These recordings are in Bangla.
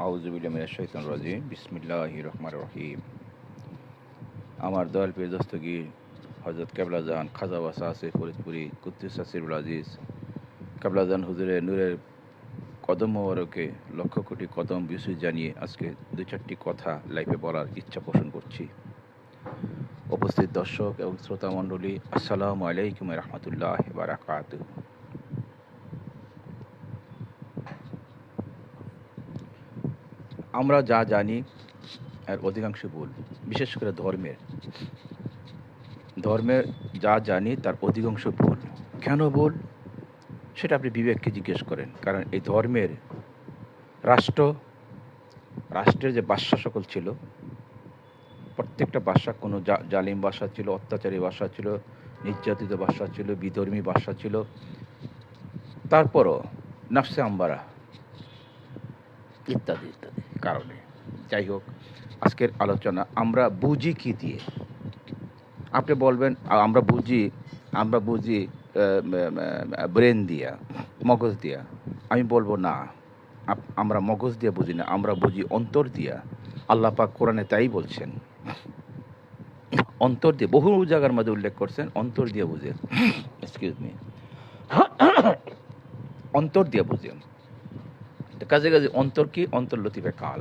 আউযুবিল্লাহি মিনাশ শাইতানির রাজিম বিসমিল্লাহির রহমানির রহিম। আমার দয়াল পীর দস্তগীর হযরত কেবলাজান খাজা ওয়াসা আছে ফরিদপুরি কুদ্দুস সিরুল আজিজ কেবলাজান হুজুরের নূরের কদম মোবারকে লক্ষ কোটি কদম বিসু জানিয়ে আজকে দুই চারটি কথা লাইভে বলার ইচ্ছা পোষণ করছি। উপস্থিত দর্শক এবং শ্রোতা মণ্ডলী, আসসালামু আলাইকুম ওয়া রাহমাতুল্লাহি ওয়া বারাকাতুহু। আমরা যা জানি এর অধিকাংশ ভুল, বিশেষ করে ধর্মের যা জানি তার অধিকাংশ ভুল। কেন ভুল সেটা আপনি বিবেককে জিজ্ঞেস করেন। কারণ এই ধর্মের রাষ্ট্রের যে বাদশা সকল ছিল, প্রত্যেকটা বাদশা কোনো জালিম বাদশা ছিল, অত্যাচারী বাদশা ছিল, নির্যাতিত বাদশা ছিল, বিধর্মী বাদশা ছিল, তারপরও নফসে আম্বারা ইত্যাদি ইত্যাদি কারণে। যাই হোক, আজকের আলোচনা আমরা বুঝি কি দিয়ে। আপনি বলবেন আমরা বুঝি ব্রেন দিয়া, মগজ দিয়া। আমি বলবো না, আমরা মগজ দিয়ে বুঝি না, আমরা বুঝি অন্তর দিয়া। আল্লাহ পাক কোরআনে তাই বলছেন, অন্তর দিয়ে বহু জায়গার মধ্যে উল্লেখ করছেন, অন্তর দিয়ে বুঝেন। এক্সকিউজ মি, অন্তর দিয়ে বুঝেন। কাজে কাজে অন্তর কি? অন্তর লতিফে কাল।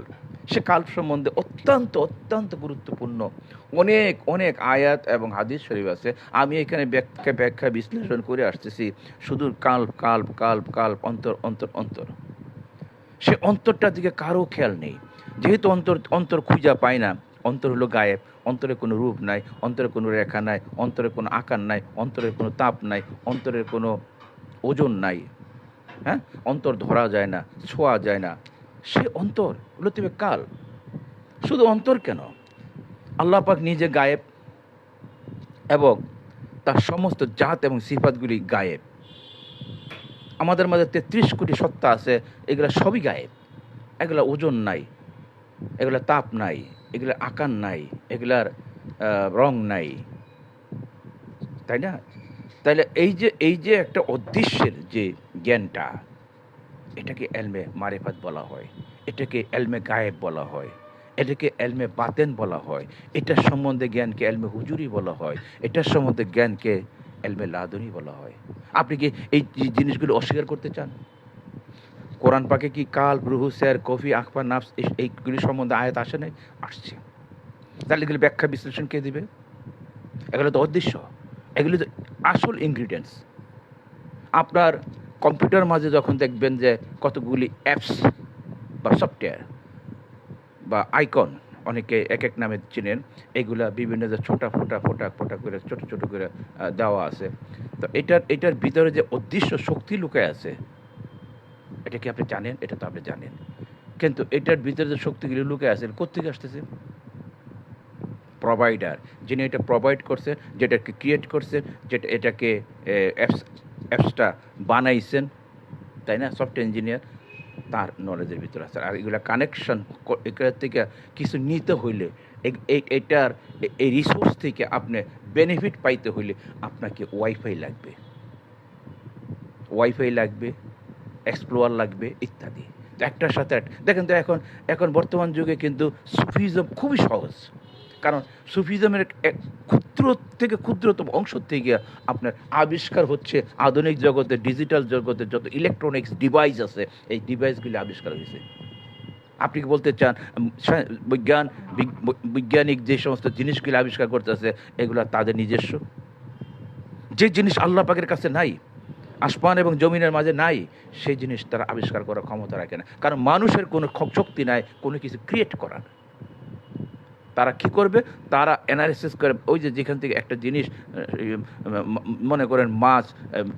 সে কাল সম্বন্ধে অত্যন্ত অত্যন্ত গুরুত্বপূর্ণ অনেক অনেক আয়াত এবং হাদিস শরীফ আছে। আমি এখানে ব্যাখ্যা বিশ্লেষণ করে আসতেছি শুধু কাল অন্তর অন্তর অন্তর। সে অন্তরটার দিকে কারো খেয়াল নেই, যেহেতু অন্তর খুঁজা পায় না। অন্তর হলো গায়েব, অন্তরে কোনো রূপ নাই, অন্তরে কোনো রেখা নাই, অন্তরে কোনো আকার নাই, অন্তরের কোনো তাপ নাই, অন্তরের কোনো ওজন নাই। হ্যাঁ, অন্তর ধরা যায় না, ছোঁয়া যায় না। সে অন্তর লতিফে কাল। শুধু অন্তর কেন, আল্লাহ পাক নিজে গায়েব এবং তার সমস্ত জাত এবং সিফাতগুলি গায়েব। আমাদের মাঝে 33 কোটি সত্তা আছে, এগুলা সবই গায়েব। এগুলা ওজন নাই, এগুলা তাপ নাই, এগুলার আকার নাই, এগুলার রং নাই, তাই না? তাইলে এই যে একটা অদৃশ্যের যে জ্ঞানটা, এটাকে এলমে মারিফাত বলা হয়, এটাকে এলমে গায়েব বলা হয়, এটাকে এলমে বাতেন বলা হয়, এটার সম্বন্ধে জ্ঞানকে এলমে হুজুরি বলা হয়, এটার সম্বন্ধে জ্ঞানকে এলমে লাদুনি বলা হয়। আপনি কি এই জিনিসগুলো অস্বীকার করতে চান? কোরআন পাকে কি কাল, রুহু, সের, কফি, আখপা, নাফস এইগুলি সম্বন্ধে আয়াত আসে নাই? আসছে। তাহলে এগুলি ব্যাখ্যা বিশ্লেষণ কে দিবে? এগুলো তো অদৃশ্য, এগুলি তো আসল ইনগ্রিডিয়েন্টস। আপনার কম্পিউটার মাঝে যখন দেখবেন যে কতগুলি অ্যাপস বা সফটওয়্যার বা আইকন, অনেকে এক এক নামে চিনেন, এগুলা বিভিন্ন যে ছোটা ফোটা করে ছোট করে দেওয়া আছে। তো এটার ভিতরে যে অদৃশ্য শক্তি লুকায় আছে, এটা কি আপনি জানেন? এটা তো আপনি জানেন, কিন্তু এটার ভিতরে যে শক্তিগুলি লুকায় আছে কোত্থেকে আসতেছে? প্রোভাইডার, যিনি এটা প্রোভাইড করছেন, যেটাকে ক্রিয়েট করছেন, যেটা এটাকে অ্যাপসটা বানাইছেন, তাই না? সফটওয়্যার ইঞ্জিনিয়ার, তার নলেজের ভিতরে আছে। আর এগুলো কানেকশন, এগুলোর থেকে কিছু নিতে হইলে, এটার এই রিসোর্স থেকে আপনি বেনিফিট পাইতে হইলে আপনাকে ওয়াইফাই লাগবে, এক্সপ্লোয়ার লাগবে ইত্যাদি। তো একটার সাথে দেখেন তো, এখন বর্তমান যুগে কিন্তু সুফিজম খুবই সহজ। কারণ সুফিজমের এক ক্ষুদ্র থেকে ক্ষুদ্রতম অংশ থেকে আপনার আবিষ্কার হচ্ছে আধুনিক জগতে, ডিজিটাল জগতে যত ইলেকট্রনিক্স ডিভাইস আছে, এই ডিভাইসগুলি আবিষ্কার হয়েছে। আপনি কি বলতে চান বৈজ্ঞানিক যে সমস্ত জিনিসগুলি আবিষ্কার করতেছে, এগুলো তাদের নিজস্ব? যে জিনিস আল্লাহ পাকের কাছে নাই, আসমান এবং জমিনের মাঝে নাই, সেই জিনিস তারা আবিষ্কার করার ক্ষমতা রাখে না। কারণ মানুষের কোনো শক্তি নাই কোনো কিছু ক্রিয়েট করার। তারা কি করবে? তারা অ্যানালিসিস করে, ওই যেখান থেকে একটা জিনিস, মনে করেন মাছ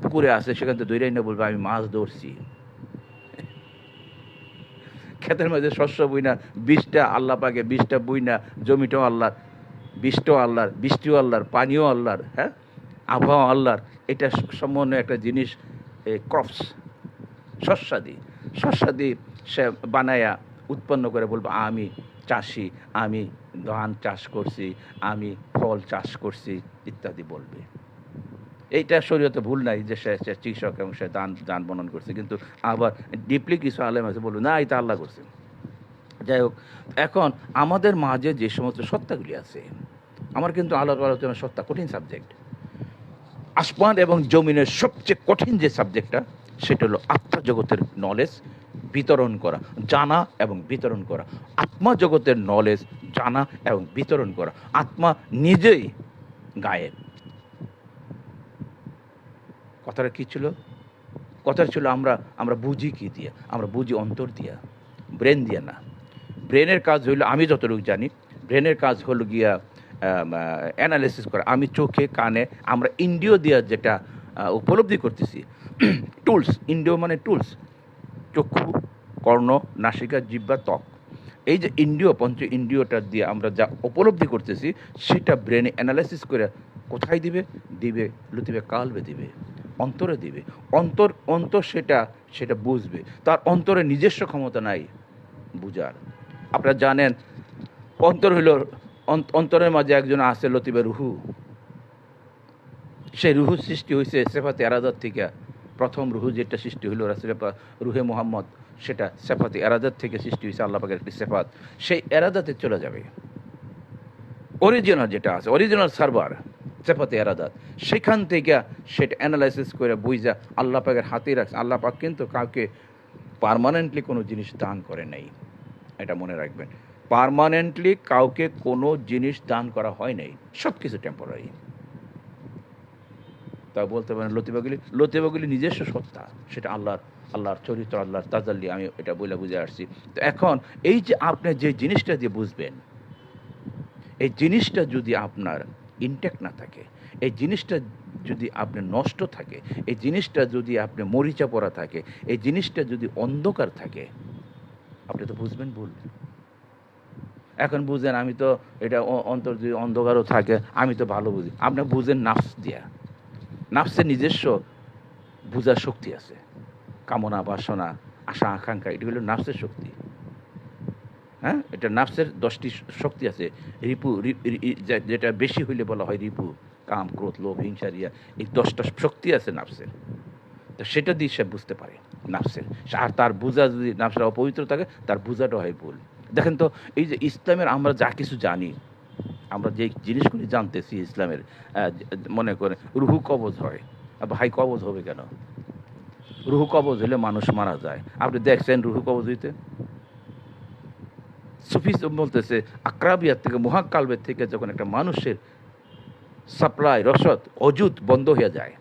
পুকুরে আসে, সেখান থেকে দৈরাই না বলবে আমি মাছ ধরছি। ক্ষেতের মধ্যে শস্য বুইনা, বীজটা আল্লাহ পাকে, বীজটা বুইনা, জমিটাও আল্লাহর, বীজটাও আল্লাহর, বৃষ্টিও আল্লাহর, পানিও আল্লাহর, হ্যাঁ, আবহাওয়া আল্লাহর। এটা সম্পূর্ণ একটা জিনিস, ক্রপস, শস্যাদি সে বানায়া উৎপন্ন করে বলবো আমি চাষি, আমি ধান চাষ করছি, আমি ফল চাষ করছি ইত্যাদি বলবে। এইটা শরীয়তে ভুল নাই যে সে চিকিৎসক এবং সে দান বনন করছে, কিন্তু আবার ডিপলি কিছু আলেম আছে বলবে না, এটা আল্লাহ করছে। যাই হোক, এখন আমাদের মাঝে যে সমস্ত সত্তাগুলি আছে, আমার কিন্তু আলোচনা সত্তা কঠিন সাবজেক্ট। আসমান এবং জমিনের সবচেয়ে কঠিন যে সাবজেক্টটা, সেটা হলো আত্মা জগতের নলেজ বিতরণ করা, জানা এবং বিতরণ করা। আত্মা জগতের নলেজ জানা এবং বিতরণ করা। আত্মা নিজেই গায়েব। কথাটা কি ছিল? কথা ছিল আমরা বুঝি কি দিয়ে? আমরা বুঝি অন্তর দিয়া, ব্রেন দিয়া না। ব্রেনের কাজ হইলো, আমি যতটুকু জানি, ব্রেনের কাজ হলো গিয়া অ্যানালিসিস করা। আমি চোখে কানে আমরা ইন্দ্রিয় দিয়া যেটা উপলব্ধি করতেছি, টুলস, ইন্দ্রিয় মানে টুলস, চক্ষু, কর্ণ, নাসিকা, জিহ্বা, ত্বক, এই যে ইন্দ্রিয়, পঞ্চ ইন্দ্রিয়টা দিয়ে আমরা যা উপলব্ধি করতেছি, সেটা ব্রেনে অ্যানালাইসিস করে কোথায় দিবে? দিবে লতিবে কালবে, দিবে অন্তরে দিবে। অন্তর সেটা বুঝবে। তার অন্তরে নিজস্ব ক্ষমতা নাই বুঝার। আপনারা জানেন, অন্তর হইল, অন্তরের মাঝে একজন আছে লতিবে রুহু। সেই রুহু সৃষ্টি হয়েছে সেফাতে এরাদাত থেকে। প্রথম রুহু যেটা সৃষ্টি হইল রাসূল রুহে মোহাম্মদ, সেটা সেফাতে এরাদাত থেকে সৃষ্টি হয়েছে, আল্লাহ পাকের একটি সেফাত। সেই এরাদাতে চলে যাবে, অরিজিনাল যেটা আছে, অরিজিনাল সার্ভার সেফাতে এরাদাত, সেখান থেকে সেটা অ্যানালাইসিস করে বুঝা আল্লাহ পাকের হাতেই রাখছে। আল্লাহ পাক কিন্তু কাউকে পার্মানেন্টলি কোনো জিনিস দান করে নাই, এটা মনে রাখবেন। পার্মানেন্টলি কাউকে কোনো জিনিস দান করা হয় নাই, সব কিছু টেম্পোরারি। তা বলতে পারেন লতিবাগুলি নিজস্ব সত্তা, সেটা আল্লাহর চরিত্র, আল্লাহর তাজাল্লি, আমি এটা বলে বুঝে আসছি। তো এখন এই যে আপনি যে জিনিসটা দিয়ে বুঝবেন, এই জিনিসটা যদি আপনার ইনটেক্ট না থাকে, এই জিনিসটা যদি আপনার নষ্ট থাকে, এই জিনিসটা যদি আপনি মরিচা পড়া থাকে, এই জিনিসটা যদি অন্ধকার থাকে, আপনি তো বুঝবেন ভুল। এখন বুঝেন, আমি তো এটা অন্তর যদি অন্ধকারও থাকে, আমি তো ভালো বুঝি। আপনি বুঝেন নাফস দিয়া, নাফসের নিজস্ব বুঝার শক্তি আছে। কামনা, বাসনা, আশা, আকাঙ্ক্ষা, এটি হলো নাফসের শক্তি। হ্যাঁ, এটা নাফসের 10টি শক্তি আছে। রিপু, যেটা বেশি হইলে বলা হয় রিপু, কাম, ক্রোধ, লোভ, হিংসা, রিয়া, এই 10টা শক্তি আছে নাফসের। তো সেটা দিয়ে সে বুঝতে পারে নাফসের। আর তার বুঝা যদি নাফসের অপবিত্র থাকে, তার বুঝাটা হয় ভুল। দেখেন তো, এই যে ইসলামের আমরা যা কিছু জানি, আমরা যে জিনিসগুলি জানতেছি ইসলামের, মনে করে রুহু কবজ হয়। ভাই, কবজ হবে কেন? রুহু কবজ হলে মানুষ মারা যায়। আপনি দেখছেন রুহু কবজ হইতে? সুফি বলতেছে, আকরাবিয়ার থেকে, মহাকালবের থেকে যখন একটা মানুষের সাপ্লাই, রসদ, অজুত বন্ধ হয়ে যায়,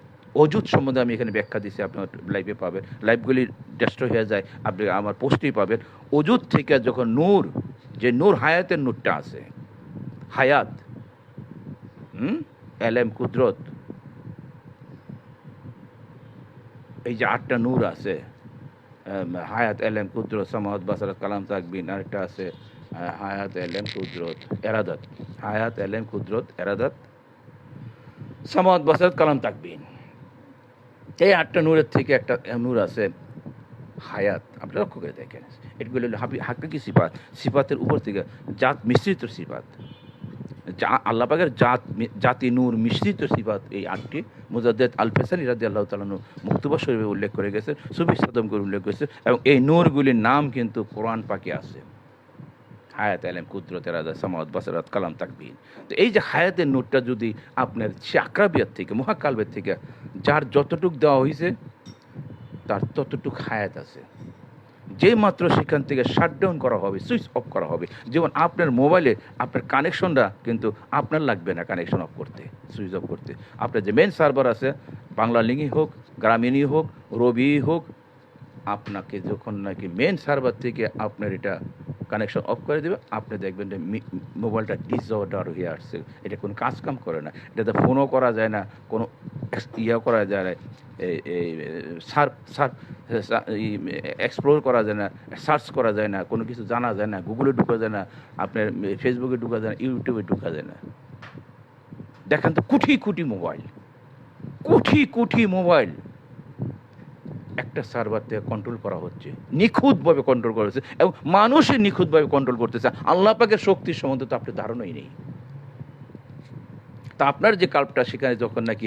অজুত সম্বন্ধে আমি এখানে ব্যাখ্যা দিচ্ছি, আপনার লাইভে পাবেন, লাইভগুলি ডেস্ট্রয় হয়ে যায়, আপনি আমার পোস্টেই পাবেন। অজুত থেকে যখন নূর, যে নূর হায়াতের নূরটা আছে, হায়াত, এলেম, কুদরত, এই যে 8টা নূর আছে, হায়াত, এলেম, কুদরত, সামাওয়াত, বাসারাত, কালাম, তাকবিন, আরেকটা আছে হায়াত, এলেম, কুদরত, এরাদাত। হায়াত, এলেম, কুদরত, এরাদাত, সামাওয়াত, বাসারাত, কালাম, তাকবিন। এই 8টা নূরের থেকে একটা নূর আছে হায়াত। আপনি লক্ষ্য করে দেখেন, এগুলো হলো হাকিকি সিফাত, সিফাতের উপর থেকে জাত মিশ্রিত সিফাত, আল্লাহ পাকের জাতি নূর মিশ্রিত সিফাত। এই 8টি মুজাদ্দেদ আল ফেসানি রাদিয়াল্লাহু তাআলা মুক্তবা শরীফে উল্লেখ করে গেছে, সুফি সাদম করে উল্লেখ করেছে, এবং এই নূরগুলির নাম কিন্তু কোরআন পাকে আছে। হায়াত, এলেম, কুদরত, এরাদা, সামাওয়াত, বাসারাত, কালাম, তাকবিন। তো এই যে হায়াতের নূরটা যদি আপনার সে আকরাবিয়াত থেকে, মহাকালবের থেকে, যার যতটুক দেওয়া হয়েছে, তার ততটুক হায়াত আছে। যে মাত্র সেখান থেকে শাটডাউন করা হবে, সুইচ অফ করা হবে, যেমন আপনার মোবাইলে আপনার কানেকশনটা কিন্তু আপনার লাগবে না কানেকশন অফ করতে, সুইচ অফ করতে। আপনার যে মেন সার্ভার আছে, বাংলা লিঙ্কই হোক, গ্রামীণই হোক, রবিই হোক, আপনাকে যখন নাকি মেন সার্ভার থেকে আপনার এটা কানেকশন অফ করে দেবে, আপনি দেখবেন যে মোবাইলটা ডিসঅর্ডার হয়ে আসছে। এটা কোনো কাজ কাম করে না, এটাতে ফোনও করা যায় না, কোনো করা যায় না, এক্সপ্লোর করা যায় না, সার্চ করা যায় না, কোনো কিছু জানা যায় না, গুগলে ঢুকা যায় না, আপনার ফেসবুকে ঢুকা যায় না, ইউটিউবে ঢুকা যায় না। দেখেন তো, কোটি কোটি মোবাইল একটা সার্ভার থেকে কন্ট্রোল করা হচ্ছে, নিখুঁতভাবে কন্ট্রোল করা হচ্ছে, এবং মানুষই নিখুঁতভাবে কন্ট্রোল করতেছে। আল্লাহ পাকের শক্তির সম্বন্ধে তো আপনার ধারণাই নেই। তা আপনার যে কাল্পটা, সেখানে যখন নাকি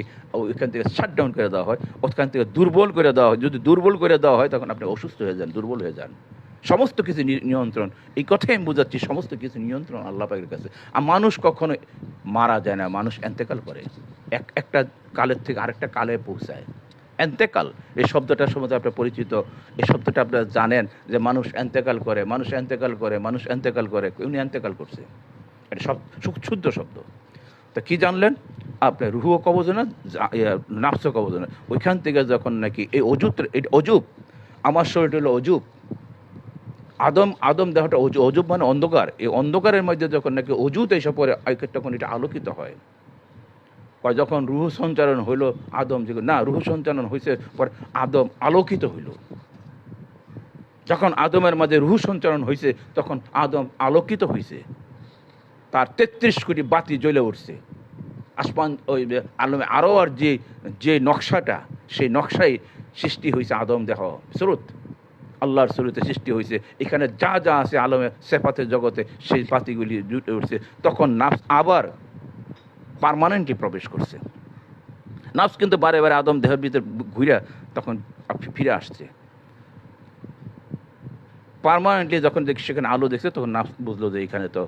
ওইখান থেকে শাটডাউন করে দেওয়া হয়, ওখান থেকে দুর্বল করে দেওয়া হয়, যদি দুর্বল করে দেওয়া হয়, তখন আপনি অসুস্থ হয়ে যান, দুর্বল হয়ে যান। সমস্ত কিছু নিয়ন্ত্রণ, এই কথাই আমি বোঝাচ্ছি, সমস্ত কিছু নিয়ন্ত্রণ আল্লাহ পাকের কাছে। আর মানুষ কখনো মারা যায় না, মানুষ এন্তেকাল করে, একটা কালের থেকে আরেকটা কালে পৌঁছায়। এন্তেকাল এই শব্দটার সম্বন্ধে আপনার পরিচিত, এই শব্দটা আপনারা জানেন যে মানুষ এন্তেকাল করে, মানুষ এন্তেকাল করে, মানুষ এন্তেকাল করে, উনি এন্তেকাল করছে, এটা সব শুদ্ধ শব্দ। তা কি জানলেন আপনি? রুহুও কবজ না, নাফসও কবজ না। ওইখান থেকে যখন নাকি এই অজুব, আমার শরীরটা হলো অজুব, আদম দেহটা অজুব মানে অন্ধকার, এই অন্ধকারের মধ্যে যখন নাকি অজুত এসে পরে তখন এটা আলোকিত হয়। যখন রুহু সঞ্চারণ হইল আদম, না রুহু সঞ্চারণ হয়েছে পরে আদম আলোকিত হইল। যখন আদমের মাঝে রুহু সঞ্চারণ হয়েছে তখন আদম আলোকিত হয়েছে, তার 33 কোটি বাতি জ্বলে উঠছে। আসমান ওই আলমে আরও আর যে নকশাটা, সেই নকশাই সৃষ্টি হয়েছে আদম দেহ স্রোত, আল্লাহর স্রোতে সৃষ্টি হয়েছে। এখানে যা যা আছে আলমে সেফাতের জগতে সেই বাতিগুলি জুটে উঠছে। তখন নাফস আবার পার্মানেন্টলি প্রবেশ করছে। নাফস কিন্তু বারে বারে আদম দেহের ভিতরে ঘুরে তখন ফিরে আসছে পার্মানেন্টলি। যখন সেখানে আলো দেখছে তখন নাফস বুঝলো যে এখানে তো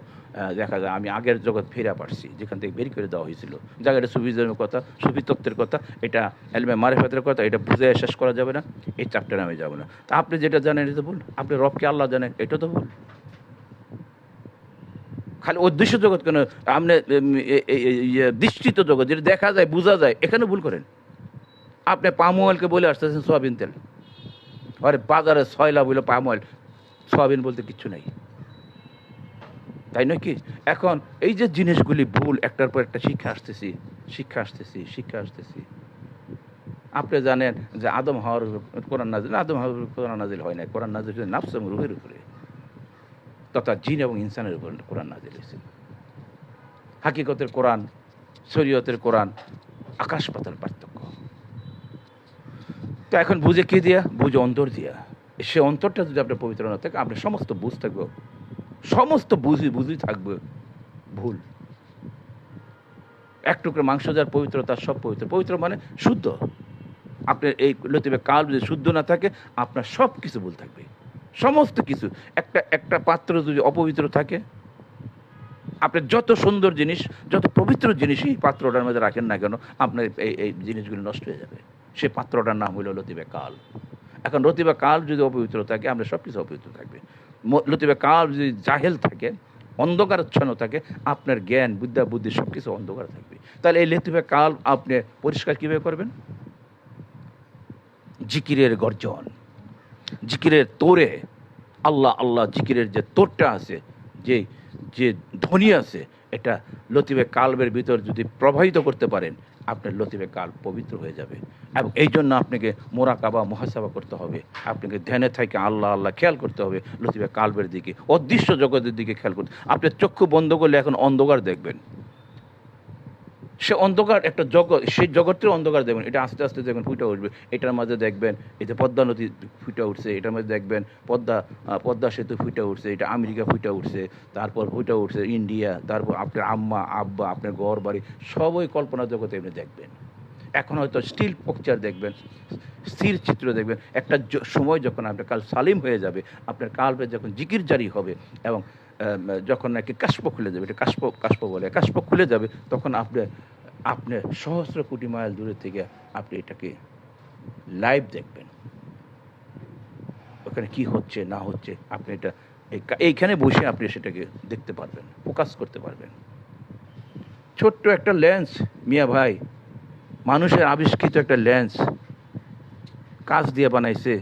দেখা যায় আমি আগের জগৎ ফিরে পারছি, যেখান থেকে বের করে দেওয়া হয়েছিল। জায়গাটা সুফিজমের কথা, সুফি তত্ত্বের কথা, এটা এলমে মারিফাতের কথা, এটা বুঝে শেষ করা যাবে না, এই চ্যাপ্টারে আমি যাবো না। তা আপনি যেটা জানেন এটা তো ভুল, আপনি রবকে আল্লাহ জানেন, এটা তো ভুল। খালি অদৃশ্য জগৎ কেন, আপনি দৃষ্টিত জগৎ যেটা দেখা যায় বোঝা যায়, এখানে ভুল করেন। আপনি পাম অয়েলকে বলে আসতেছেন সয়াবিন তেল, আরে বাজারে 6 লাভ হইলো পাম অয়েল, সয়াবিন বলতে কিচ্ছু নাই, তাই নয় কি? এখন এই যে জিনিসগুলি ভুল, একটার পর একটা শিক্ষা আসতেছি। আপনি জানেন যে আদম হওয়ার কোরআন নাজিল, আদম হওয়ার কোরআন নাজিল হয় না, কোরআন নাজিল হয়েছে নাফস এবং রুহের উপরে, তথা জিন এবং ইনসানের উপর কোরআন নাজিল হয়েছে। হাকিকতের কোরআন, শরীয়তের কোরআন, আকাশ পাতাল পার্থক্য। তো এখন বুঝে কি দিয়া? বুঝে অন্তর দিয়া। সে অন্তরটা যদি আপনার পবিত্র না থাকে, আপনার সমস্ত বুঝ থাকবে, সমস্ত বুঝি থাকবে ভুল। এক টুকরো মাংস যার পবিত্র, তার সব পবিত্র মানে শুদ্ধ। আপনার এই লতিফে কাল যদি শুদ্ধ না থাকে, আপনার সব কিছু ভুল থাকবে, সমস্ত কিছু। একটা পাত্র যদি অপবিত্র থাকে, আপনার যত সুন্দর জিনিস, যত পবিত্র জিনিসই পাত্রটার মধ্যে রাখেন না কেন, আপনার এই জিনিসগুলো নষ্ট হয়ে যাবে। সে পাত্রটার নাম হইল লতিফে কাল। এখন লতিফে কাল যদি অপবিত্র থাকে, আপনার সব কিছু অপবিত্র থাকবে। লতিফে কাল যদি জাহেল থাকে, অন্ধকারাচ্ছন্ন থাকে, আপনার জ্ঞান বুদ্ধি সব কিছু অন্ধকার থাকবে। তাহলে এই লতিফে কাল আপনি পরিষ্কার কীভাবে করবেন? জিকিরের গর্জন, জিকিরের তোরে, আল্লাহ আল্লাহ জিকিরের যে তোরটা আছে, যে ধ্বনি আছে, এটা লতিফে কালবের ভিতর যদি প্রবাহিত করতে পারেন, আপনার লতিফে কাল পবিত্র হয়ে যাবে। এবং এই জন্য আপনাকে মোরাকাবা মুহাসাবা করতে হবে, আপনাকে ধ্যানে থেকে আল্লাহ আল্লাহ খেয়াল করতে হবে, লতিফে কালবের দিকে, অদৃশ্য জগতের দিকে খেয়াল করতে। আপনি চক্ষু বন্ধ করলে এখন অন্ধকার দেখবেন, সে অন্ধকার একটা জগৎ, সেই জগতের অন্ধকার দেখবেন, এটা আস্তে আস্তে দেখবেন ফুটে উঠবে। এটার মাঝে দেখবেন এই যে পদ্মা নদী ফুটে উঠছে, এটার মধ্যে দেখবেন পদ্মা সেতু ফুটে উঠছে, এটা আমেরিকা ফুটে উঠছে, তারপর ফুটে উঠছে ইন্ডিয়া, তারপর আপনার আম্মা আব্বা, আপনার ঘর বাড়ি, সবই কল্পনা জগতে এমনি দেখবেন। এখন হয়তো স্টিল পিকচার দেখবেন, স্থির চিত্র দেখবেন। একটা সময় যখন আপনার কাল সালিম হয়ে যাবে, আপনার কালবে যখন জিকির জারি হবে এবং যখন নাকি কাশ্প খুলে যাবে, এটা কাশ্প বলে, কাশ্প খুলে যাবে, তখন আপনি সহস্র কোটি মাইল দূরে থেকে আপনি এটাকে লাইভ দেখবেন। ওখানে কি হচ্ছে না হচ্ছে আপনি এটা এইখানে বসে আপনি সেটাকে দেখতে পারবেন, ফোকাস করতে পারবেন। ছোট্ট একটা লেন্স মিয়া ভাই, মানুষের আবিষ্কৃত একটা লেন্স, কাঁচ দিয়ে বানাইছে।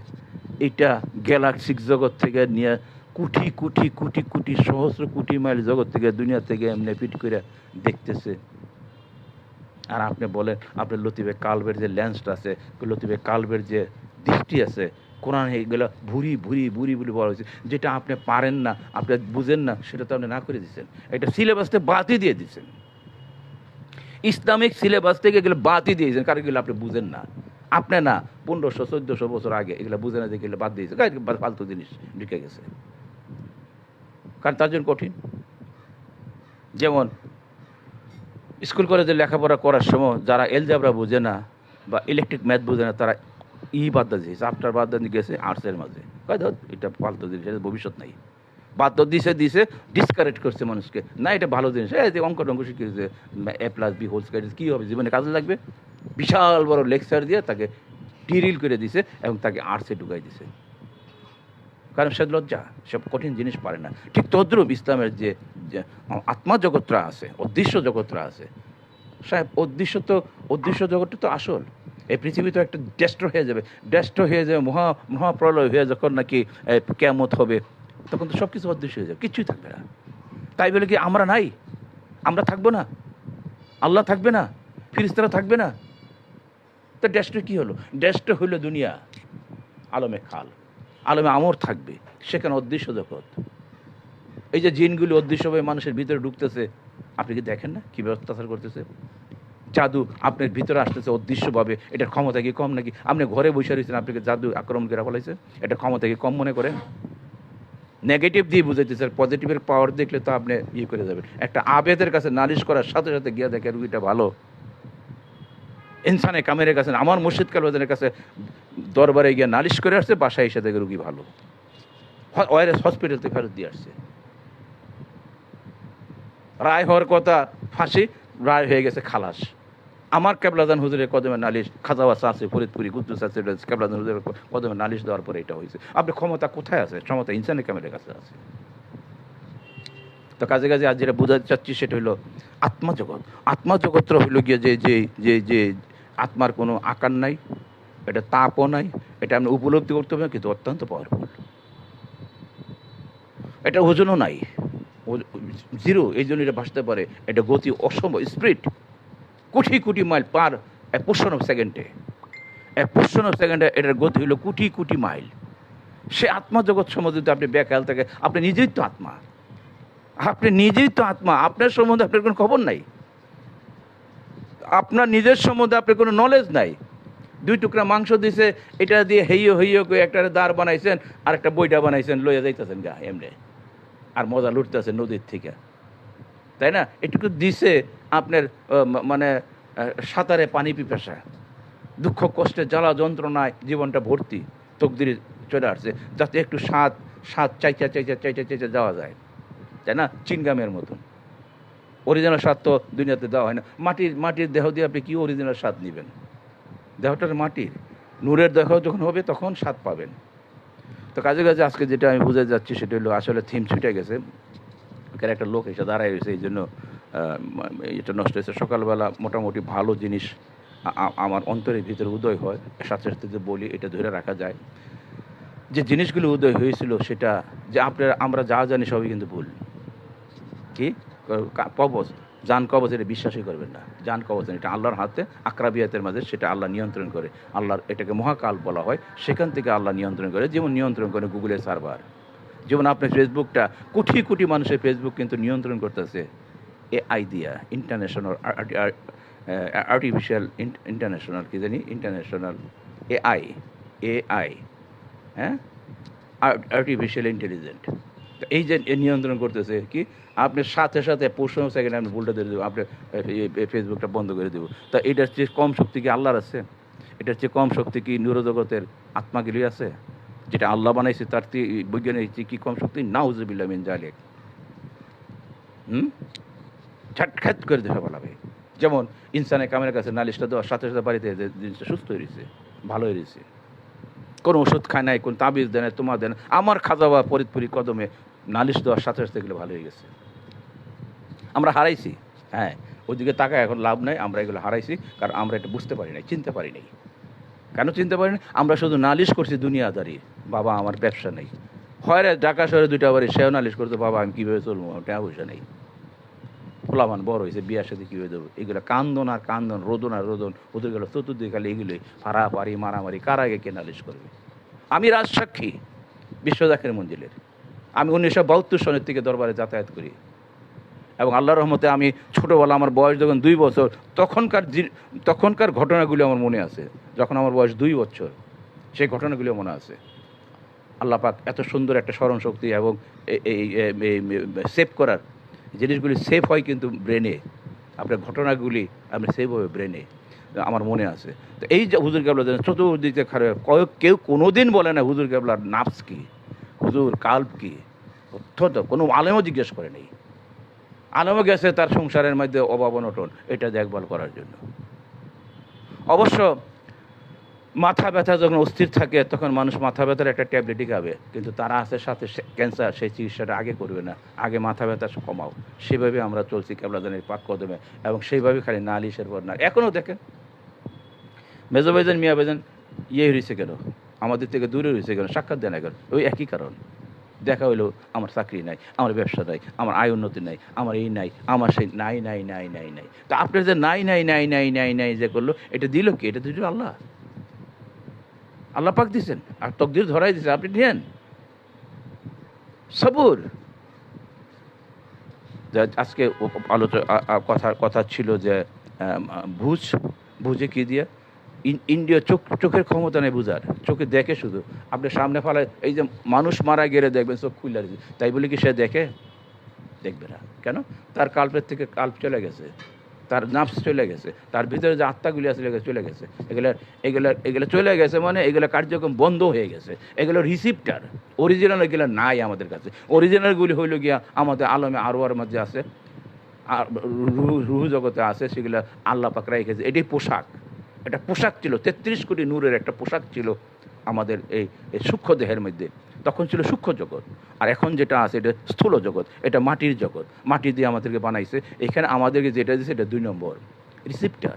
এটা গ্যালাক্সিক জগৎ থেকে নিয়ে কোটি কোটি কোটি কোটি সহস্র কোটি মাইল জগৎ থেকে, দুনিয়া থেকে এমনি ফিট করে দেখতেছে। আর আপনি বলেন আপনার লতিফে কালবের যে লেন্সটা আছে, লতিফে কালবের যে দৃষ্টি আছে, কোরআন এইগুলো ভুরি বলে বলা হয়েছে, যেটা আপনি পারেন না, আপনি বুঝেন না, সেটা তো আপনি না করে দিচ্ছেন। এটা সিলেবাসতে বাদই দিয়ে দিচ্ছেন, ইসলামিক সিলেবাস থেকে এগুলো বাদই দিয়েছেন, কারণ এগুলো আপনি বুঝেন না। আপনি না 1500-1400 বছর আগে এগুলো বুঝে না, দেখে বাদ দিয়েছে, ফালতু জিনিস ঢুকে গেছে, কারণ তার জন্য কঠিন। যেমন স্কুল কলেজে লেখাপড়া করার সময় যারা এলজাবরা বোঝে না বা ইলেকট্রিক ম্যাথ বোঝে না, তারা বাদ দিয়েছে, চাপ্টার বাদ দিয়ে গেছে আর্টসের মাঝে। কয় ধর এটা ফালতু জিনিস, এটা ভবিষ্যৎ নাই। বাধ্য দিছে ডিসকারেক্ট করছে মানুষকে, না এটা ভালো জিনিস, এই যে অঙ্ক টঙ্ক শিখিয়েছে, A+B² কী হবে, জীবনে কাজে লাগবে, বিশাল বড় লেকচার দিয়ে তাকে ডিরিল করে দিছে এবং তাকে আর্টসে ঢুকাই দিছে, কারণ সে লজ্জা, সব কঠিন জিনিস পারে না। ঠিক তদ্রূপ ইসলামের যে আত্মা জগৎরা আছে, অদৃশ্য জগৎরা আছে, সাহেব অদৃশ্য জগৎটা তো আসল। এই পৃথিবী তো একটা ডেস্ট্রয় হয়ে যাবে, মহাপ্রলয় হয়ে যখন নাকি কিয়ামত হবে, তখন তো সব কিছু অদৃশ্য হয়ে যাবে, কিচ্ছুই থাকবে না। তাই বলে কি আমরা নাই, আমরা থাকবো না, আল্লাহ থাকবে না, ফিরিস্তারা থাকবে না? তো ডেস্ট্রয় কী হলো? ডেস্ট্রয় হইল দুনিয়া, আলমে খাল, আলমে আমর থাকবে, সেখানে অদৃশ্য জগৎ। এই যে জিনগুলি অদৃশ্যভাবে মানুষের ভিতরে ঢুকতেছে, আপনি কি দেখেন না কীভাবে অত্যাচার করতেছে? জাদু আপনার ভিতরে আসতেছে অদৃশ্যভাবে, এটার ক্ষমতা কি কম নাকি? আপনি ঘরে বসে রয়েছেন, আপনাকে জাদু আক্রমণ করে ফেলাইছে, এটার ক্ষমতা কি কম মনে করেন? নেগেটিভ দিয়ে বুঝাইতেছে, আর পজিটিভের পাওয়ার দেখলে তো আপনি ইয়ে করে যাবেন। একটা আবেদের কাছে নালিশ করার সাথে সাথে গিয়া দেখে রুগীটা ভালো। ইনসানে কামেরের কাছে, আমার মুর্শিদ কালবাজানের কাছে দরবারে গিয়ে নালিশ করে আসছে, বাসায় এসে দেখে রুগী ভালো, ওয়ারেস হসপিটাল থেকে ফেরত দিয়ে আসছে। রায় হওয়ার কথা ফাঁসি, রায় হয়ে গেছে খালাস। আমার কেবলাদান হুজুরের কদমে নালিশ, খাজাওয়া আছে ফরিদপুরি কুদ্দুস আছে, কেবলাদান হুজুরের কদমে নালিশ দেওয়ার পরে এটা হয়েছে। আপনি ক্ষমতা কোথায় আছে? ক্ষমতা ইনসানে কামেরের কাছে আছে। তো কাজে কাজে আজ যেটা বোঝাতে চাচ্ছি সেটা হলো আত্মা জগৎটা হইল গিয়ে যে যে যে যে আত্মার কোনো আকার নাই, এটা তাপও নাই, এটা আপনি উপলব্ধি করতে হবে, কিন্তু অত্যন্ত পাওয়ারফুল। এটা ওজনও নাই, জিরো, এই জন্য এটা ভাসতে পারে। এটা গতি অসম্ভব, speed crore crore mile per portion of সেকেন্ডে, এটার গতি হলো কোটি কোটি মাইল। সে আত্মা জগৎ সম্বন্ধে যদি আপনি ব্যাখ্যাল থাকে, আপনি নিজেই তো আত্মা, আপনার সম্বন্ধে আপনার কোনো খবর নাই, আপনার নিজের সম্বন্ধে আপনার কোনো নলেজ নাই। 2 টুকরা মাংস দিছে, এটা দিয়ে হেইয় করে একটা দাঁড় বানাইছেন, আর একটা বইটা বানাইছেন, লইয়া যাইতেছেন গা এমনি, আর মজা লুটতেছেন নদীর থেকে, তাই না? এটুকু দিছে আপনার মানে সাঁতারে পানি পিপাসা, দুঃখ কষ্টে জ্বালা যন্ত্রণায় জীবনটা ভর্তি, তকদিরে চলে আসছে, যাতে একটু স্বাদ চাইতে যাওয়া যায়, তাই না? চিনগামের মতন। অরিজিনাল স্বাদ তো দুনিয়াতে দেওয়া হয় না। মাটির দেহ দিয়ে আপনি কি অরিজিনাল স্বাদ নেবেন? দেহটার মাটির, নূরের দেহ যখন হবে তখন স্বাদ পাবেন। তো কাজে আজকে যেটা আমি বুঝে যাচ্ছি সেটা হলো আসলে থিম ছুটে গেছে, এখানে একটা লোক এসে দাঁড়ায় হয়েছে, এই জন্য এটা নষ্ট হয়েছে। সকালবেলা মোটামুটি ভালো জিনিস আমার অন্তরের ভিতরে উদয় হয়, সাথে সাথে যে বলি এটা ধরে রাখা যায়। যে জিনিসগুলো উদয় হয়েছিল সেটা যে আমরা যা জানি সবই কিন্তু ভুল। কি কবজ, জান কবজ, এটা বিশ্বাসই করবেন না। জান কবজ এটা আল্লাহর হাতে, আকরাবিয়াতের মাঝে, সেটা আল্লাহ নিয়ন্ত্রণ করে। আল্লাহর এটাকে মহাকাল বলা হয়, সেখান থেকে আল্লাহ নিয়ন্ত্রণ করে। যেমন নিয়ন্ত্রণ করে গুগলের সার্ভার, যেমন আপনার ফেসবুকটা, কোটি কোটি মানুষের ফেসবুক কিন্তু নিয়ন্ত্রণ করতেছে AI দিয়া, ইন্টারন্যাশনাল আর্টিফিশিয়াল ইন্টারন্যাশনাল কি জানি ইন্টারন্যাশনাল AI, হ্যাঁ, আর্টিফিশিয়াল ইন্টেলিজেন্ট। এই যে নিয়ন্ত্রণ করতেছে কি, আপনি সাথে সাথে 15 সেকেন্ড আমি ভুলটা দিয়ে দেবো, আপনার ফেসবুকটা বন্ধ করে দেবো। তা এটার চেয়ে কম শক্তি কি আল্লাহর আছে? এটার চেয়ে কম শক্তি কি নূরজগতের আত্মাগুলি আছে? যেটা আল্লাহ বানাইছে তার বৈজ্ঞানিক কি কম শক্তি? নাউজুবিল্লাহ মিন যালিক। ঝটখাট করে দেখা বলাবে। যেমন ইনসানের কামের কাছে নালিশটা দেওয়ার সাথে সাথে বাড়িতে জিনিসটা সুস্থ হয়ে গেছে, ভালো হয়ে গেছে, কোনো ওষুধ খায় নাই, কোন তাবিজ দেয় না, তোমার দেয় না। আমার খাজাওয়া ফরিদপুরি কদমে নালিশ দেওয়ার সাথে সাথে এগুলো ভালো হয়ে গেছে। আমরা হারাইছি, হ্যাঁ, ওইদিকে টাকা এখন লাভ নাই, আমরা এগুলো হারাইছি, কারণ আমরা এটা বুঝতে পারি নাই, চিনতে পারি নাই। কেন চিনতে পারি না? আমরা শুধু নালিশ করছি দুনিয়াদারি, বাবা আমার ব্যবসা নেই। হয় ঢাকা শহরে 2টা বাড়ি, সেও নালিশ করতো, বাবা আমি কীভাবে চলবো, টাকা পয়সা নেই, ফোলামান বড় হয়েছে, বিয়ার সাথে কীভাবে দেবো, এগুলো কান্দন আর কান্দন, রোদন আর রোদন, ওদের গেলো চতুর্দিকে খালি এগুলোই ফাড়াফাড়ি মারামারি, কার আগে কে নালিশ করবে? আমি রাজসাক্ষী বিশ্বজাকের মঞ্জিলের। আমি 1972 সনের থেকে দরবারে যাতায়াত করি, এবং আল্লাহর রহমতে আমি ছোটোবেলা, আমার বয়স যখন 2 বছর, তখনকার ঘটনাগুলি আমার মনে আছে। যখন আমার বয়স 2 বছর, সেই ঘটনাগুলিও মনে আছে। আল্লাহ পাক এত সুন্দর একটা স্মরণ শক্তি, এবং এই সেভ করার জিনিসগুলি সেভ হয় কিন্তু ব্রেনে, আপনার ঘটনাগুলি আপনি সেভ হবে ব্রেনে। আমার মনে আছে। তো এই যে হুজুর কেবলা চতুর্দিকে কেউ কোনোদিন বলে না হুজুর কেবলার নাফস কি, হুজুর কাল্ব কি, অত্যন্ত কোনো আলেমও জিজ্ঞেস করে নেই। আলেমও গেছে তার সংসারের মধ্যে অভাব অনটন এটা দেখভাল করার জন্য। অবশ্য মাথা ব্যথা যখন অস্থির থাকে তখন মানুষ মাথা ব্যথার একটা ট্যাবলেটই খাবে, কিন্তু তারা আছে সাথে ক্যান্সার, সেই চিকিৎসাটা আগে করবে না, আগে মাথা ব্যথা কমাও। সেভাবে আমরা চলছি কেবলাদানের পাক কদমে, এবং সেইভাবে খালি নালিশের পর না। এখনও দেখেন মেজো ভাইজান মিয়া ভাইজান হয়েছে কেন, আমাদের থেকে দূরে রয়েছে কেন, সাক্ষাৎ দেয় না কেন? ওই একই কারণ। দেখা হইলো আমার চাকরি নাই, আমার ব্যবসা নাই, আমার আয় উন্নতি নাই, আমার এই নাই, আমার সেই নাই নাই নাই নাই নাই। তা আপনার যে নাই নাই নাই নাই নাই নাই যে করলো, এটা দিল কি? এটা দিল আল্লাহ। আল্লাহ পাক দিয়েছেন, আর তকদির ধরাই দিয়েছে, আপনি নেন। সবুর। আজকে কথা ছিল যে বুঝে কি দিয়ে ইন্ডিয়া চোখের ক্ষমতা নেই বুঝার, চোখে দেখে শুধু। আপনি সামনে ফালায় এই যে মানুষ মারা গেলে দেখবেন চোখ খুলে, তাই বলে কি সে দেখে? দেখবে না। কেন? তার কাল্পের থেকে কাল্প চলে গেছে, তার নাফস চলে গেছে, তার ভিতরে যে আত্মাগুলি আছে চলে গেছে। এগুলো চলে গেছে মানে এগুলো কার্যক্রম বন্ধ হয়ে গেছে। এগুলো রিসিপ্টার, অরিজিনাল এগুলো নাই আমাদের কাছে। অরিজিনালগুলি হইল গিয়া আমাদের আলমে আরওয়ার মধ্যে আছে, আর রুহু জগতে আছে, সেগুলো আল্লাহ পাক রেখেছে। এটাই পোশাক, এটা পোশাক ছিল, 33 কোটি নূরের একটা পোশাক ছিল আমাদের এই সূক্ষ্ম দেহের মধ্যে। তখন ছিল সূক্ষ্ম জগৎ, আর এখন যেটা আছে এটা স্থূল জগৎ, এটা মাটির জগৎ। মাটি দিয়ে আমাদেরকে বানাইছে। এখানে আমাদেরকে যেটা দিয়েছে এটা 2 নম্বর রিসিপ্টার।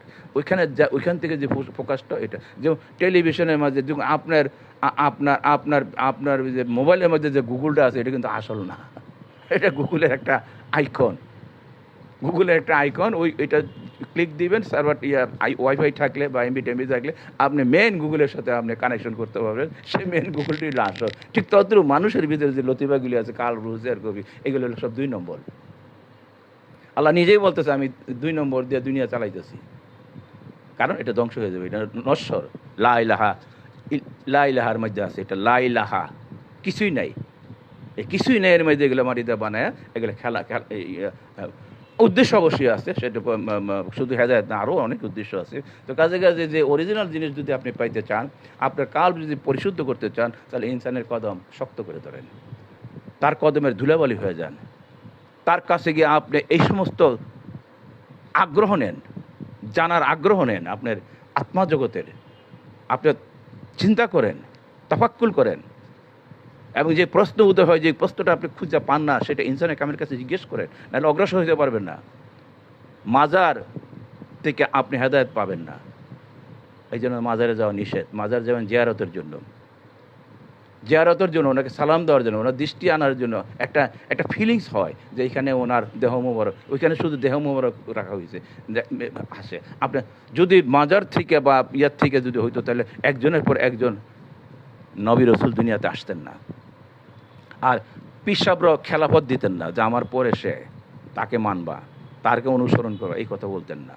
ওইখান থেকে যে ফোকাসটা, এটা যেমন টেলিভিশনের মাঝে আপনার আপনার আপনার আপনার যে মোবাইলের মধ্যে যে গুগলটা আছে, এটা কিন্তু আসল না, এটা গুগলের একটা আইকন। গুগলের একটা আইকন, এটা ক্লিক দিবেন, সার্ভার ওয়াইফাই থাকলে বা এমবি টেমবি থাকলে আপনি মেন গুগলের সাথে আপনি কানেকশন করতে পারবেন, সেই মেন গুগলটি আসল। ঠিক তদ্রুপ মানুষের ভিতরে যে লতিফাগুলি আছে, কাল রুজের কবি, এগুলো হলো সব 2 নম্বর। আল্লাহ নিজেই বলতেছে আমি 2 নম্বর দিয়ে দুনিয়া চালাইতেছি, কারণ এটা ধ্বংস হয়ে যাবে, এটা নশ্বর। লা ইলাহার মধ্যে আছে এটা, লা ইলাহা, কিছুই নাই। এই কিছুই নেই এর মধ্যে এগুলো মাটিতে বানায়, এগুলো খেলা উদ্দেশ্য অবশ্যই আছে, সেটা শুধু হেদায়েত না, আরও অনেক উদ্দেশ্য আছে। তো কাজে কাজে যে অরিজিনাল জিনিস যদি আপনি পাইতে চান, আপনার কাল যদি পরিশুদ্ধ করতে চান, তাহলে ইনসানের কদম শক্ত করে ধরেন, তার কদমের ধুলাবালি হয়ে যান, তার কাছে গিয়ে আপনি এই সমস্ত আগ্রহ নেন, জানার আগ্রহ নেন আপনার আত্মা জগতের। আপনি চিন্তা করেন, তাফাক্কুল করেন, এবং যে প্রশ্ন উদয় হয়, যে প্রশ্নটা আপনি খুঁজে পান না, সেটা ইনসানের কামের কাছে জিজ্ঞেস করেন, নাহলে অগ্রসর হতে পারবেন না। মাজার থেকে আপনি হেদায়েত পাবেন না। এই জন্য মাজারে যাওয়া নিষেধ। মাজার যাবেন জিয়ারতের জন্য, ওনাকে সালাম দেওয়ার জন্য, ওনার দৃষ্টি আনার জন্য। একটা ফিলিংস হয় যে এখানে ওনার দেহ মোবারক, ওইখানে শুধু দেহ মোবারক রাখা হয়েছে আসে। আপনি যদি মাজার থেকে বা ইয়ার থেকে যদি হইতো, তাহলে একজনের পর একজন নবী রসুল দুনিয়াতে আসতেন না, আর পিসাবরা খেলাফত দিতেন না যে আমার পরে সে, তাকে মানবা, তারকে অনুসরণ করবা, এই কথা বলতেন না।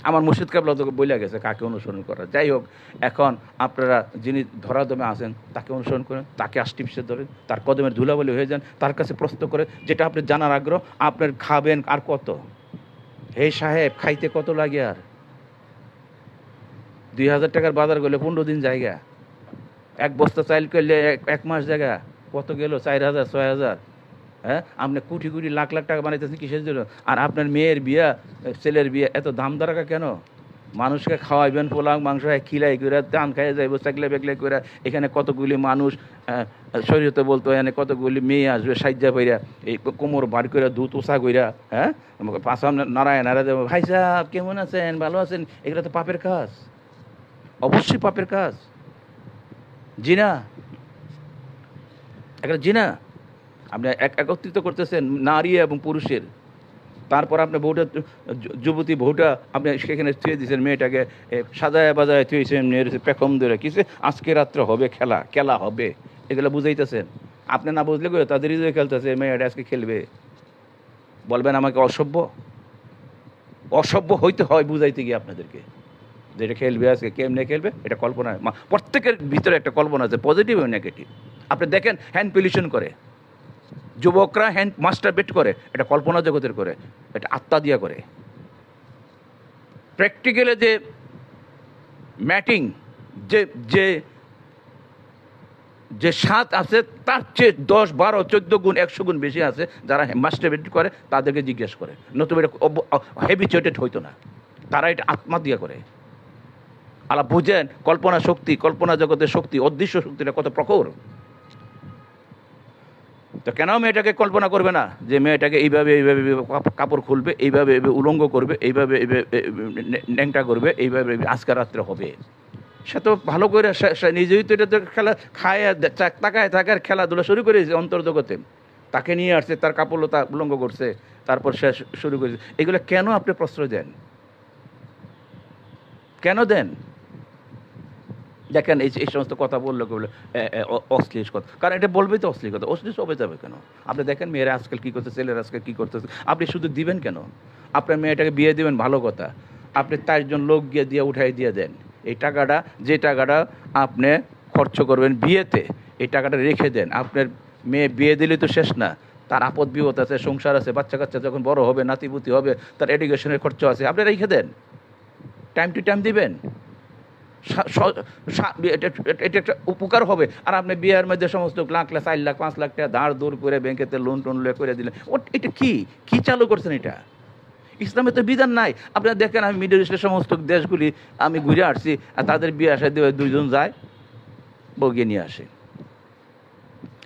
আমার মুর্শিদ কেবলা তোকে বলে গেছে কাকে অনুসরণ করা। যাই হোক, এখন আপনারা যিনি ধরাধমে আসেন তাকে অনুসরণ করেন, তাকে আষ্টিপিসে ধরেন, তার কদমের ধুলাবলি হয়ে যান, তার কাছে প্রশ্ন করে যেটা আপনি জানার আগ্রহ। আপনার খাবেন আর কত, হে সাহেব খাইতে কত লাগে? আর 2000 টাকার বাজার করলে 15 দিন জায়গা, 1 বস্তা চাইল করলে 1 মাস জায়গা, কত গেল? 4000 6000। হ্যাঁ, আপনি কোটি কোটি লাখ লাখ টাকা বানাইতেছেন কিসের জন্য? আর আপনার মেয়ের বিয়া, ছেলের বিয়া এত দাম দরাকা কেন? মানুষকে খাওয়াইবেন পোলাও মাংস, খিলাই করে দান খাইয়ে যাইব চাকলে বেগলে করে। এখানে কতগুলি মানুষ, শরীয়তে বলতো এখানে কতগুলি মেয়ে আসবে সাজ্জা কইরা, এই কোমর বার করে দুধ ওষা কইরা, হ্যাঁ, পাশা নারায় দেবো, ভাই সাহেব কেমন আছেন, ভালো আছেন। এগুলো তো পাপের কাজ, অবশ্যই পাপের কাজ, জিনা, একটা জিনা। আপনি একত্রিত করতেছেন নারী এবং পুরুষের, তারপর আপনি বউটা, যুবতী বউটা আপনি সেখানে থুয়ে দিয়েছেন, মেয়েটাকে সাজায় বাজায় থুয়েছেন, পেখম ধরে কিছু আজকে রাত্রে হবে খেলা হবে, এগুলো বুঝাইতেছেন। আপনি না বুঝলে গো তাদের হৃদয়ে খেলতেছে, মেয়েটা আজকে খেলবে, বলবেন আমাকে অসভ্য হইতে হয় বুঝাইতে গিয়ে আপনাদেরকে, যেটা খেলবে আজকে, কেমনে খেলবে, এটা কল্পনা। প্রত্যেকের ভিতরে একটা কল্পনা আছে, পজিটিভ এবং নেগেটিভ। আপনি দেখেন হ্যান্ড পলিউশন করে, যুবকরা মাস্টার বেট করে, এটা কল্পনা জগতের করে, এটা আত্মা দিয়া করে। প্র্যাকটিক্যালে যে ম্যাটিং, যে যে যে স্বাদ আছে তার চেয়ে 10, 12, 14 গুণ, 100 গুণ বেশি আছে যারা মাস্টারবেট করে, তাদেরকে জিজ্ঞেস করে, নতুবা এটা হ্যাবিচুয়েটেড হইতো না। তারা এটা আত্মা দিয়া করে। আলা বুঝেন কল্পনা শক্তি, কল্পনা জগতের শক্তি, অদৃশ্য শক্তিটা কত প্রখর। তো কেন মেয়েটাকে কল্পনা করবে না যে মেয়েটাকে এইভাবে এইভাবে কাপড় খুলবে, এইভাবে এইভাবে উলঙ্গ করবে, এইভাবে ন্যাংটা করবে, এইভাবে আজকে রাত্রে হবে? সে তো ভালো করে সে নিজেই তো এটা তো খেলা খায়, তাকায় থাকার খেলাধুলা শুরু করেছে অন্তর্জগতে। তাকে নিয়ে আসছে, তার কাপড় তা উলঙ্গ করছে, তারপর সে শুরু করেছে। এগুলো কেন আপনি প্রশ্রয় দেন? কেন দেন? দেখেন এই সমস্ত কথা বললে অশ্লীল কথা, কারণ এটা বলবেই তো অশ্লীল কথা। অশ্লীল হবে যাবে কেন? আপনি দেখেন মেয়েরা আজকাল কী করছে, ছেলেরা আজকাল কী করতেছে। আপনি শুধু দিবেন কেন? আপনার মেয়েটাকে বিয়ে দিবেন, ভালো কথা, আপনি 4 জন লোক গিয়ে দিয়ে উঠাই দিয়ে দেন। এই টাকাটা, যে টাকাটা আপনি খরচ করবেন বিয়েতে, এই টাকাটা রেখে দেন। আপনার মেয়ে বিয়ে দিলে তো শেষ না, তার আপদ বিপদ আছে, সংসার আছে, বাচ্চা কাচ্চা যখন বড় হবে, নাতিপুতি হবে, তার এডুকেশনের খরচ আছে, আপনি রেখে দেন। টাইম টু টাইম দিবেন, এটা একটা উপকার হবে। আর আপনি বিয়ের মধ্যে সমস্ত লাখ লাখ, 4 লাখ 5 লাখ টাকা ধার দূর করে ব্যাংকেতে লোন টোন করে দিলেন। এটা কি চালু করছেন? এটা ইসলামে তো বিধান নাই। আপনারা দেখেন, আমি মিডল ইস্টের সমস্ত দেশগুলি আমি ঘুরে আসছি, আর তাদের বিয়ে আসা দিয়ে 2 জন যায়, বউকে নিয়ে আসে।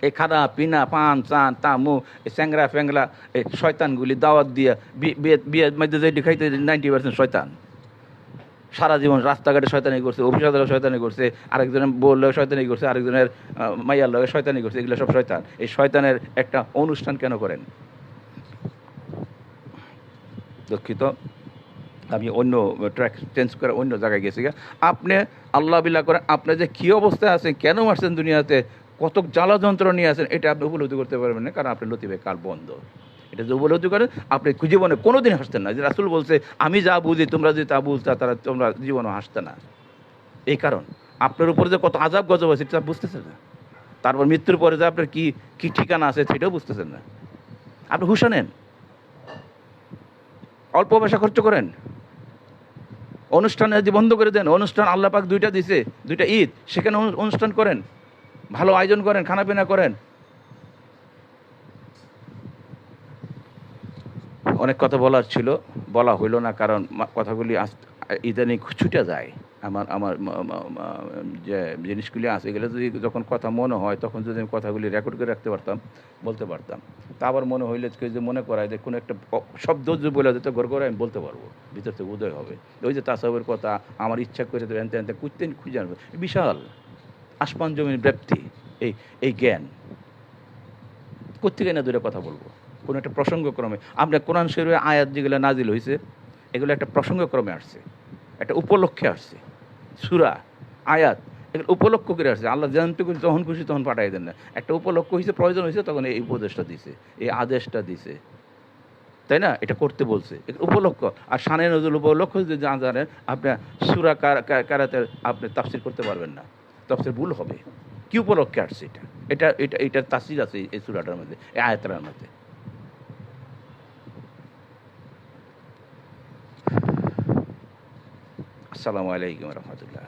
এই খানা পিনা, পান চান তামু, এই স্যাংরা ফ্যাংরা, এই শয়তানগুলি দাওয়াত দিয়ে বিয়ের মধ্যে যে খাইতে 90% শয়তান। সারা জীবন রাস্তাঘাটে শয়তানি করছে, অফিস আদালতে শয়তানি করছে, আরেকজনের বললেও শয়তানি করছে, আরেকজনের মাইয়ার লগে শয়তানি করছে। এগুলো সব শয়তান। এই শয়তানের একটা অনুষ্ঠান কেন করেন? দুঃখিত, আমি অন্য ট্র্যাক চেঞ্জ করে অন্য জায়গায় গেছি। আপনি আল্লাহ বিল্লাহ করেন, আপনি যে কী অবস্থায় আছেন, কেন আসছেন দুনিয়াতে, কত জ্বালা যন্ত্র নিয়ে আসেন, এটা আপনি উপলব্ধি করতে পারবেন না, কারণ আপনি লতিফে কাল বন্ধ। এটা যে উপলব্ধি করেন, আপনি জীবনে কোনো দিন হাসতেন না। যে রাসূল বলছে, আমি যা বুঝি তোমরা যদি তা বুঝতা, তারা তোমরা জীবনে হাসতে না। এই কারণ আপনার উপরে যে কত আজাব গজব আছে সেটা বুঝতেছেন না। তারপর মৃত্যুর পরে যে আপনার কি ঠিকানা আছে সেটাও বুঝতেছেন না। আপনি হুঁশা নেন, অল্প পয়সা খরচ করেন, অনুষ্ঠানে যদি বন্ধ করে দেন। অনুষ্ঠান আল্লাহ পাক 2টা দিছে, 2টা ঈদ, সেখানে অনুষ্ঠান করেন, ভালো আয়োজন করেন, খানাপিনা করেন। অনেক কথা বলার ছিল, বলা হইল না, কারণ কথাগুলি ইদানিং ছুটে যায়। আমার যে জিনিসগুলি আছে, এগুলো যদি যখন কথা মনে হয়, তখন যদি আমি কথাগুলি রেকর্ড করে রাখতে পারতাম, বলতে পারতাম। তা আবার মনে হইলে কেউ যে মনে করায় যে কোনো একটা শব্দ যদি বলে দিতে ঘর করে আমি বলতে পারবো, ভিতর থেকে উদয় হবে। ওই যে তাসাউফের কথা, আমার ইচ্ছা করে তো এনতে এনতে খুঁজে আনবে। বিশাল আসমান জমির ব্যাপ্তি এই জ্ঞান কোত্থেকে না দূরে কথা বলবো, কোনো একটা প্রসঙ্গক্রমে। আপনার কোরআন শরীফের আয়াত যেগুলো নাজিল হয়েছে, এগুলো একটা প্রসঙ্গক্রমে আসছে, একটা উপলক্ষে আসছে। সূরা, আয়াত, এগুলো উপলক্ষ করে আসছে। আল্লাহ যেমনটুকু যখন খুশি তখন পাঠাই দেন না। একটা উপলক্ষ হয়েছে, প্রয়োজন হয়েছে, তখন এই উপদেশটা দিছে, এই আদেশটা দিছে, তাই না? এটা করতে বলছে, উপলক্ষ। আর শানে নজরুল উপলক্ষ যদি জানেন, আপনার সূরা কারাতে আপনি তাফসির করতে পারবেন না, তাফসির ভুল হবে। কি উপলক্ষে আসছে এটার তাফসির আছে এই সূরাটার মধ্যে, এই আয়াতটার মধ্যে। আসসালামু আলাইকুম রহমতুল্লাহ।